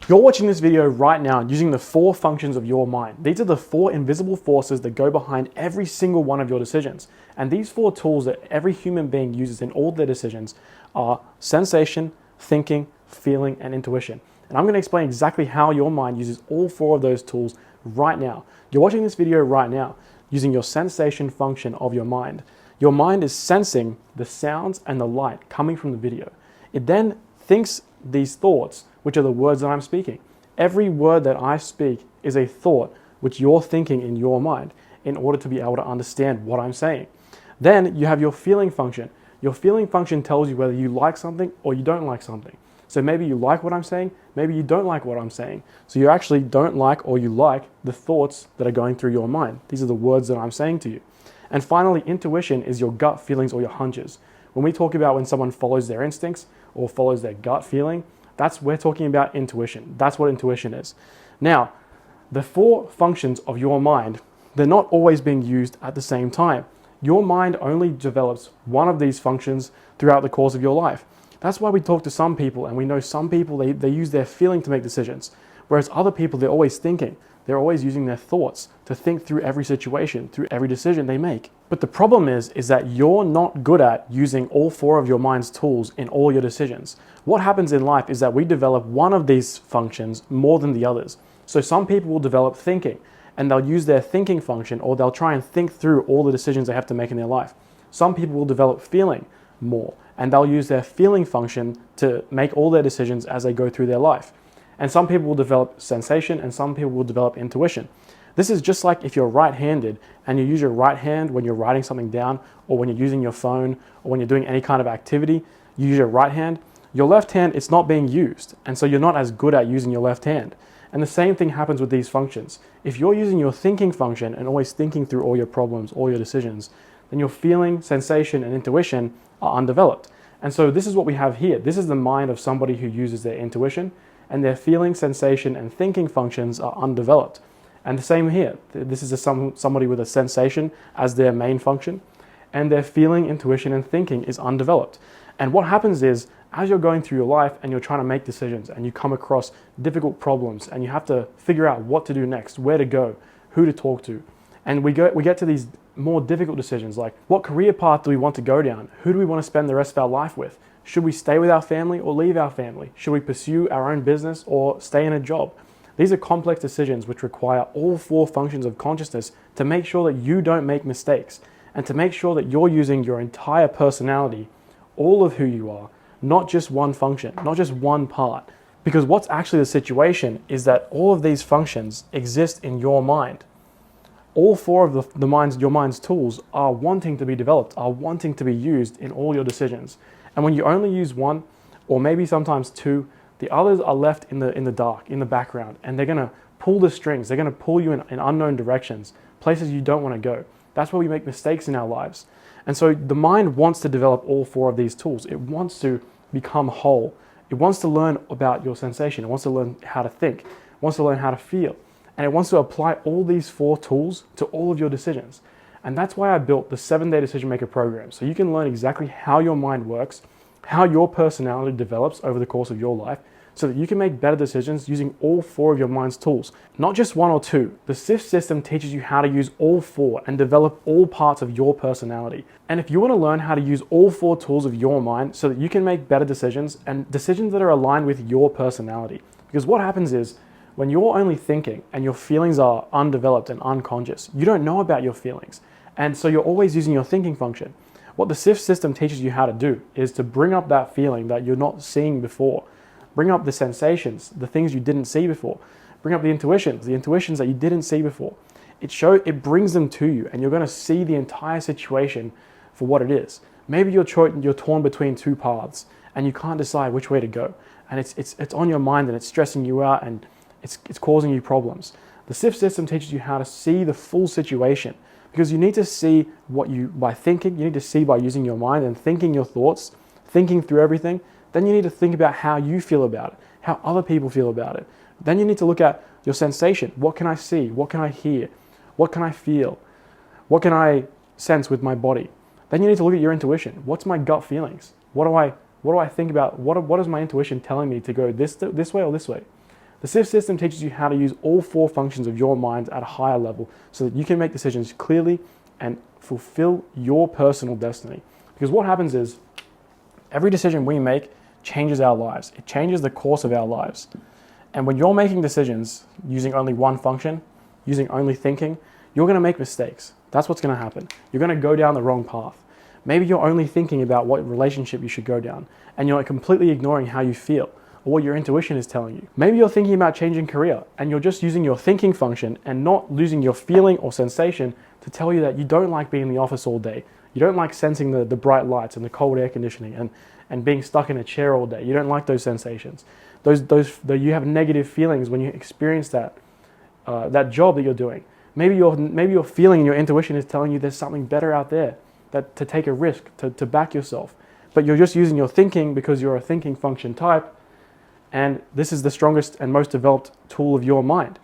You're watching this video right now using the 4 functions of your mind. These are the 4 invisible forces that go behind every single one of your decisions. And these 4 tools that every human being uses in all their decisions are sensation, thinking, feeling, and intuition. And I'm going to explain exactly how your mind uses all 4 of those tools right now. You're watching this video right now using your sensation function of your mind. Your mind is sensing the sounds and the light coming from the video. It then thinks these thoughts, which are the words that I'm speaking. Every word that I speak is a thought which you're thinking in your mind in order to be able to understand what I'm saying. Then you have your feeling function. Your feeling function tells you whether you like something or you don't like something. So maybe you like what I'm saying, maybe you don't like what I'm saying. So you actually don't like or you like the thoughts that are going through your mind. These are the words that I'm saying to you. And finally, intuition is your gut feelings or your hunches. When we talk about when someone follows their instincts or follows their gut feeling, we're talking about intuition. That's what intuition is. Now, the 4 functions of your mind, they're not always being used at the same time. Your mind only develops one of these functions throughout the course of your life. That's why we talk to some people and we know some people, they use their feeling to make decisions. Whereas other people, they're always thinking. They're always using their thoughts to think through every situation, through every decision they make. But the problem is that you're not good at using all 4 of your mind's tools in all your decisions. What happens in life is that we develop one of these functions more than the others. So some people will develop thinking and they'll use their thinking function, or they'll try and think through all the decisions they have to make in their life. Some people will develop feeling more and they'll use their feeling function to make all their decisions as they go through their life. And some people will develop sensation and some people will develop intuition. This is just like if you're right-handed and you use your right hand when you're writing something down, or when you're using your phone, or when you're doing any kind of activity, you use your right hand. Your left hand, it's not being used, and so you're not as good at using your left hand. And the same thing happens with these functions. If you're using your thinking function and always thinking through all your problems, all your decisions, then your feeling, sensation, and intuition are undeveloped. And so this is what we have here. This is the mind of somebody who uses their intuition, and their feeling, sensation, and thinking functions are undeveloped. And the same here. This is somebody with a sensation as their main function, and their feeling, intuition, and thinking is undeveloped. And what happens is, as you're going through your life and you're trying to make decisions and you come across difficult problems and you have to figure out what to do next, where to go, who to talk to, and we get to these more difficult decisions like, what career path do we want to go down? Who do we want to spend the rest of our life with? Should we stay with our family or leave our family? Should we pursue our own business or stay in a job? These are complex decisions which require all 4 functions of consciousness to make sure that you don't make mistakes and to make sure that you're using your entire personality, all of who you are, not just one function, not just one part. Because what's actually the situation is that all of these functions exist in your mind. All 4 of your mind's tools are wanting to be developed, are wanting to be used in all your decisions. And when you only use one, or maybe sometimes 2, the others are left in the dark, in the background, and they're going to pull the strings. They're going to pull you in unknown directions, places you don't want to go. That's where we make mistakes in our lives. And so the mind wants to develop all 4 of these tools. It wants to become whole. It wants to learn about your sensation. It wants to learn how to think. It wants to learn how to feel. And it wants to apply all these 4 tools to all of your decisions. And that's why I built the 7-Day Decision Maker program. So you can learn exactly how your mind works, how your personality develops over the course of your life, so that you can make better decisions using all 4 of your mind's tools. Not just 1 or 2. The SIFT system teaches you how to use all 4 and develop all parts of your personality. And if you want to learn how to use all 4 tools of your mind so that you can make better decisions and decisions that are aligned with your personality. Because what happens is, when you're only thinking and your feelings are undeveloped and unconscious, you don't know about your feelings. And so you're always using your thinking function. What the SIFT system teaches you how to do is to bring up that feeling that you're not seeing before. Bring up the sensations, the things you didn't see before. Bring up the intuitions that you didn't see before. It brings them to you, and you're going to see the entire situation for what it is. Maybe you're torn between 2 paths and you can't decide which way to go. And it's on your mind and it's stressing you out and it's causing you problems. The SIFT system teaches you how to see the full situation, because you need to see by thinking, you need to see by using your mind and thinking your thoughts, thinking through everything. Then you need to think about how you feel about it, how other people feel about it. Then you need to look at your sensation. What can I see? What can I hear? What can I feel? What can I sense with my body? Then you need to look at your intuition. What's my gut feelings? What do I think about? What is my intuition telling me to go this way or this way? The SIFT system teaches you how to use all 4 functions of your mind at a higher level so that you can make decisions clearly and fulfill your personal destiny. Because what happens is, every decision we make changes our lives. It changes the course of our lives. And when you're making decisions using only one function, using only thinking, you're going to make mistakes. That's what's going to happen. You're going to go down the wrong path. Maybe you're only thinking about what relationship you should go down, and you're completely ignoring how you feel or what your intuition is telling you. Maybe you're thinking about changing career, and you're just using your thinking function and not losing your feeling or sensation to tell you that you don't like being in the office all day. You don't like sensing the bright lights and the cold air conditioning and being stuck in a chair all day. You don't like those sensations. You have negative feelings when you experience that job that you're doing. Maybe your feeling and your intuition is telling you there's something better out there, that to take a risk, to back yourself. But you're just using your thinking because you're a thinking function type, and this is the strongest and most developed tool of your mind.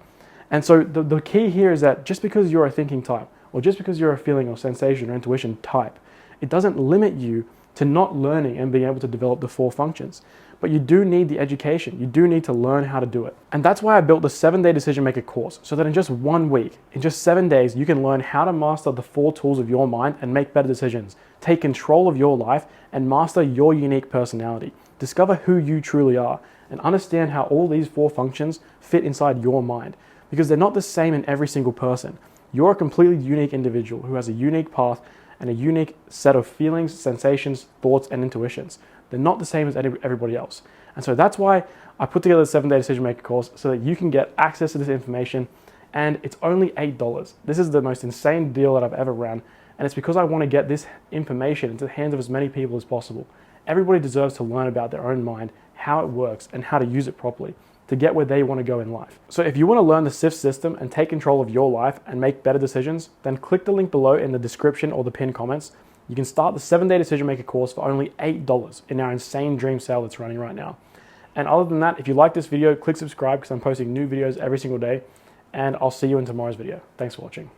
And so the key here is that just because you're a thinking type, or just because you're a feeling or sensation or intuition type, it doesn't limit you to not learning and being able to develop the 4 functions. But you do need the education. You do need to learn how to do it. And that's why I built the 7-day decision maker course, so that in just 1 week, in just 7 days, you can learn how to master the 4 tools of your mind and make better decisions, take control of your life, and master your unique personality. Discover who you truly are and understand how all these 4 functions fit inside your mind, because they're not the same in every single person. You're a completely unique individual who has a unique path and a unique set of feelings, sensations, thoughts, and intuitions. They're not the same as everybody else. And so that's why I put together the 7-day decision maker course, so that you can get access to this information, and it's only $8. This is the most insane deal that I've ever ran, and it's because I want to get this information into the hands of as many people as possible. Everybody deserves to learn about their own mind, how it works, and how to use it properly to get where they want to go in life. So if you want to learn the SIFT system and take control of your life and make better decisions, then click the link below in the description or the pinned comments. You can start the 7-day decision maker course for only $8 in our insane dream sale that's running right now. And other than that, if you like this video, click subscribe, because I'm posting new videos every single day, and I'll see you in tomorrow's video. Thanks for watching.